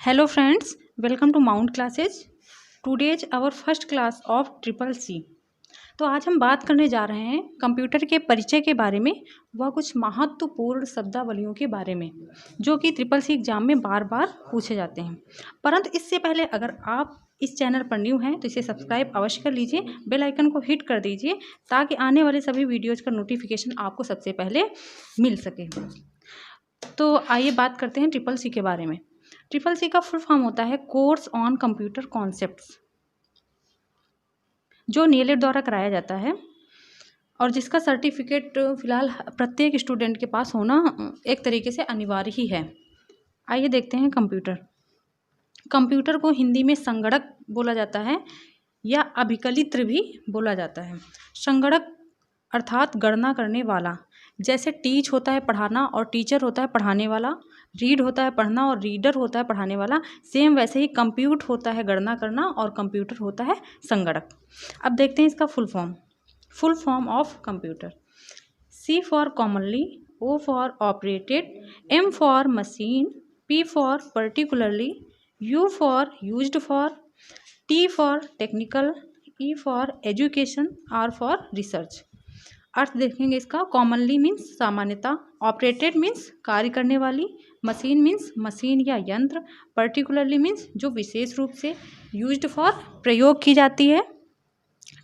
Hello friends, welcome to Mount Classes. Today is our first class of triple C. तो आज हम बात करने जा रहे हैं कंप्यूटर के परिचय के बारे में, वह कुछ महत्वपूर्ण शब्दावलियों के बारे में जो कि ट्रिपल सी एग्जाम में बार बार पूछे जाते हैं। परंतु इससे पहले अगर आप इस चैनल पर न्यू हैं तो इसे सब्सक्राइब अवश्य कर लीजिए, बेल आइकन को हिट कर दीजिए ताकि आने वाले सभी वीडियोज़ का नोटिफिकेशन आपको सबसे पहले मिल सके। तो आइए बात करते हैं ट्रिपल सी के बारे में। ट्रिपल सी का फुल फॉर्म होता है कोर्स ऑन कंप्यूटर कॉन्सेप्ट्स, जो नीलेट द्वारा कराया जाता है और जिसका सर्टिफिकेट फिलहाल प्रत्येक स्टूडेंट के पास होना एक तरीके से अनिवार्य ही है। आइए देखते हैं कंप्यूटर। कंप्यूटर को हिंदी में संगणक बोला जाता है या अभिकलित्र भी बोला जाता है। संगणक अर्थात गणना करने वाला। जैसे टीच होता है पढ़ाना और टीचर होता है पढ़ाने वाला, रीड होता है पढ़ना और रीडर होता है पढ़ाने वाला, सेम वैसे ही कंप्यूट होता है गणना करना और कंप्यूटर होता है संगणक। अब देखते हैं इसका full form of computer. C for commonly, O for operated, M for machine, P for particularly, U for used for, T for technical, E for education, R for research. अर्थ देखेंगे इसका। कॉमनली मीन्स सामान्यता, operated means कार्य करने वाली, machine means machine या यंत्र, particularly means जो विशेष रूप से, यूज्ड फॉर प्रयोग की जाती है,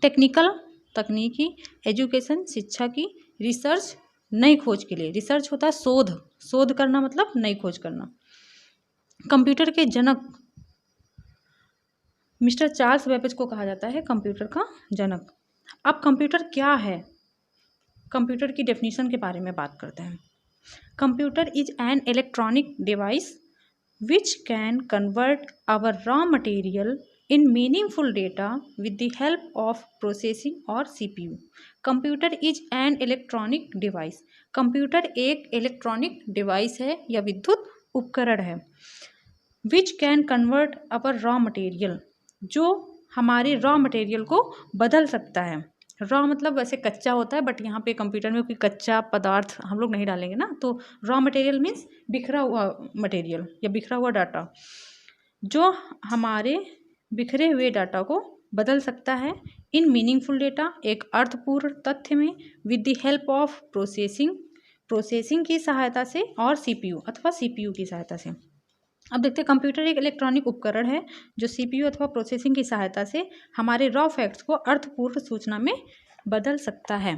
टेक्निकल तकनीकी, एजुकेशन शिक्षा की, रिसर्च नई खोज के लिए। रिसर्च होता है शोध करना मतलब नई खोज करना। कंप्यूटर के जनक मिस्टर चार्ल्स बेबेज को कहा जाता है कंप्यूटर का जनक। अब कंप्यूटर क्या है, कंप्यूटर की डेफिनेशन के बारे में बात करते हैं। Computer is an electronic device which can convert our raw material in meaningful data with the help of processing और CPU. Computer is an electronic device. Computer एक इलेक्ट्रॉनिक डिवाइस है या विद्युत उपकरण है। Which can convert our raw material, जो हमारे raw material को बदल सकता है। रॉ मतलब वैसे कच्चा होता है, बट यहाँ पे कंप्यूटर में कोई कच्चा पदार्थ हम लोग नहीं डालेंगे ना, तो रॉ मटेरियल मीन्स बिखरा हुआ मटेरियल या बिखरा हुआ डाटा, जो हमारे बिखरे हुए डाटा को बदल सकता है इन मीनिंगफुल डेटा, एक अर्थपूर्ण तथ्य में, with the help of processing की सहायता से और सीपीयू अथवा सीपीयू की सहायता से। अब देखते हैं कंप्यूटर एक इलेक्ट्रॉनिक उपकरण है जो सीपीयू अथवा प्रोसेसिंग की सहायता से हमारे रॉ फैक्ट्स को अर्थपूर्ण सूचना में बदल सकता है।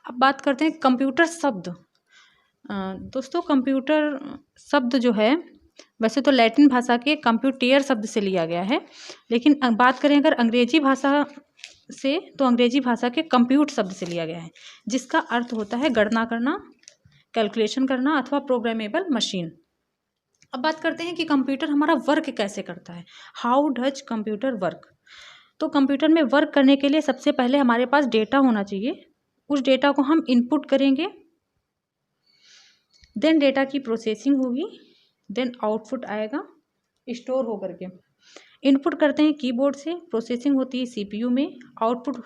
अब बात करते हैं कंप्यूटर शब्द। दोस्तों कंप्यूटर शब्द जो है वैसे तो लैटिन भाषा के कंप्यूटेयर शब्द से लिया गया है, लेकिन बात करें अगर अंग्रेजी भाषा से तो अंग्रेजी भाषा के कंप्यूट शब्द से लिया गया है, जिसका अर्थ होता है गणना करना, कैलकुलेशन करना अथवा प्रोग्रामेबल मशीन। अब बात करते हैं कि कंप्यूटर हमारा वर्क कैसे करता है। How does computer work. तो कंप्यूटर में वर्क करने के लिए सबसे पहले हमारे पास डेटा होना चाहिए। उस डेटा को हम इनपुट करेंगे, देन डेटा की प्रोसेसिंग होगी, देन आउटपुट आएगा स्टोर होकर के। इनपुट करते हैं कीबोर्ड से, प्रोसेसिंग होती है सीपीयू में, आउटपुट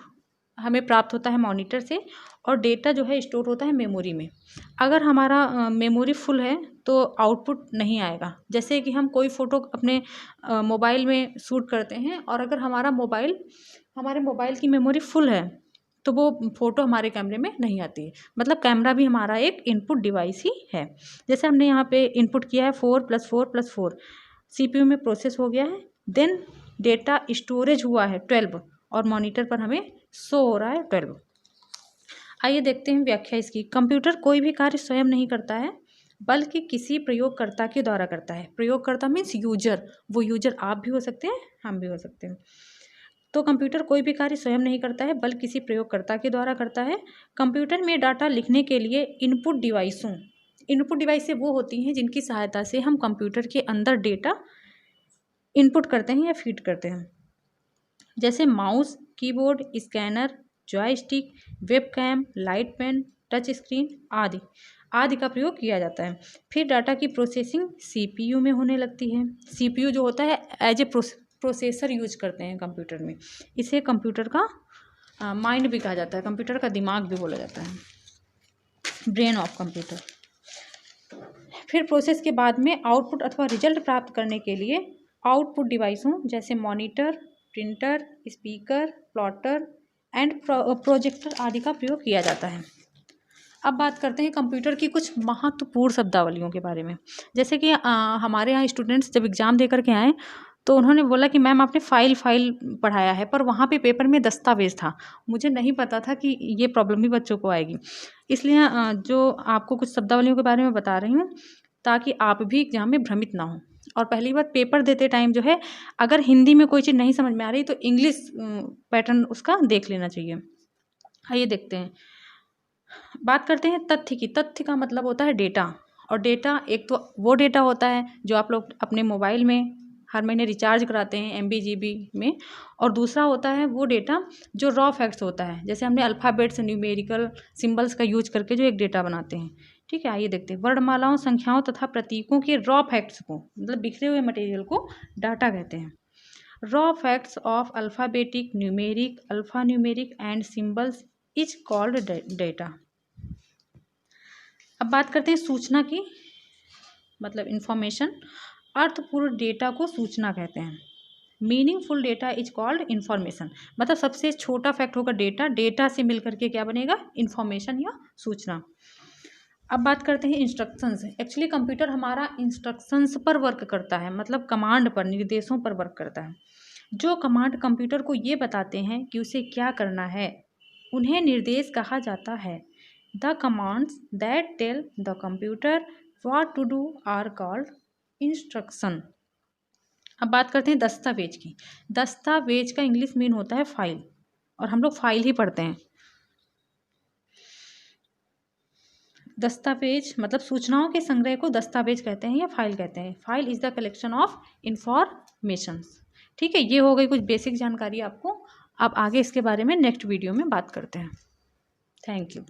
हमें प्राप्त होता है मॉनिटर से, और डेटा जो है स्टोर होता है मेमोरी में। अगर हमारा मेमोरी फुल है तो आउटपुट नहीं आएगा। जैसे कि हम कोई फ़ोटो अपने मोबाइल में शूट करते हैं और अगर हमारे मोबाइल की मेमोरी फुल है तो वो फ़ोटो हमारे कैमरे में नहीं आती है। मतलब कैमरा भी हमारा एक इनपुट डिवाइस ही है। जैसे हमने यहाँ पे इनपुट किया है 4 + 4 + 4, सीपीयू में प्रोसेस हो गया है, देन डेटा स्टोरेज हुआ है 12 और मॉनिटर पर हमें शो हो रहा है 12। आइए देखते हैं व्याख्या इसकी। कंप्यूटर कोई भी कार्य स्वयं नहीं करता है बल्कि किसी प्रयोगकर्ता के द्वारा करता है। प्रयोगकर्ता मीन्स यूजर, वो यूजर आप भी हो सकते हैं, हम भी हो सकते हैं। तो कंप्यूटर कोई भी कार्य स्वयं नहीं करता है बल्कि किसी प्रयोगकर्ता के द्वारा करता है। कंप्यूटर में डाटा लिखने के लिए इनपुट डिवाइस वो होती हैं जिनकी सहायता से हम कंप्यूटर के अंदर डेटा इनपुट करते हैं या फीड करते हैं। जैसे mouse, keyboard, scanner, joystick, webcam, light pen, touch screen आदि का प्रयोग किया जाता है। फिर डाटा की प्रोसेसिंग सीपीयू में होने लगती है। सीपीयू जो होता है एज ए प्रोसेसर यूज करते हैं कंप्यूटर में। इसे कंप्यूटर का माइंड भी कहा जाता है, कंप्यूटर का दिमाग भी बोला जाता है, ब्रेन ऑफ कंप्यूटर। फिर प्रोसेस के बाद में आउटपुट अथवा रिजल्ट प्राप्त करने के लिए आउटपुट डिवाइसों जैसे monitor, printer, speaker, plotter and projector आदि का प्रयोग किया जाता है। अब बात करते हैं कंप्यूटर की कुछ महत्वपूर्ण शब्दावलियों के बारे में। जैसे कि हमारे यहाँ स्टूडेंट्स जब एग्ज़ाम दे करके आए तो उन्होंने बोला कि मैम आपने फ़ाइल पढ़ाया है, पर वहाँ पे पेपर में दस्तावेज़ था। मुझे नहीं पता था कि ये प्रॉब्लम भी बच्चों को आएगी, इसलिए जो आपको कुछ शब्दावलियों के बारे में बता रही हूँ ताकि आप भी एग्ज़ाम में भ्रमित ना हो। और पहली बात, पेपर देते टाइम जो है अगर हिंदी में कोई चीज़ नहीं समझ में आ रही तो इंग्लिश पैटर्न उसका देख लेना चाहिए। आइए देखते हैं, बात करते हैं तथ्य की। तथ्य का मतलब होता है डेटा, और डेटा एक तो वो डेटा होता है जो आप लोग अपने मोबाइल में हर महीने रिचार्ज कराते हैं MB GB में, और दूसरा होता है वो डेटा जो रॉ फैक्ट्स होता है, जैसे हमने अल्फ़ाबेट्स, न्यूमेरिकल सिंबल्स का यूज करके जो एक डेटा बनाते हैं। ठीक है, आइए देखते हैं। वर्णमालाओं, संख्याओं तथा प्रतीकों के रॉ फैक्ट्स को, मतलब बिखरे हुए मटेरियल को डाटा कहते हैं। Raw facts of alphabetic, numeric, alpha numeric and symbols is called data. अब बात करते हैं सूचना की, मतलब इंफॉर्मेशन। अर्थपूर्ण डेटा को सूचना कहते हैं। Meaningful data is called information. मतलब सबसे छोटा फैक्ट होगा डेटा, डेटा से मिल करके क्या बनेगा, इंफॉर्मेशन या सूचना। अब बात करते हैं इंस्ट्रक्शंस। एक्चुअली कंप्यूटर हमारा इंस्ट्रक्शंस पर वर्क करता है, मतलब कमांड पर, निर्देशों पर वर्क करता है। जो कमांड कंप्यूटर को ये बताते हैं कि उसे क्या करना है, उन्हें निर्देश कहा जाता है। The commands that tell the computer what to do are called instruction. अब बात करते हैं दस्तावेज की। दस्तावेज का इंग्लिश मीन होता है फाइल, और हम लोग फाइल ही पढ़ते हैं। दस्तावेज मतलब सूचनाओं के संग्रह को दस्तावेज कहते हैं या फाइल कहते हैं। File is the collection of informations. ठीक है, ये हो गई कुछ बेसिक जानकारी आपको। अब आगे इसके बारे में नेक्स्ट वीडियो में बात करते हैं। Thank you.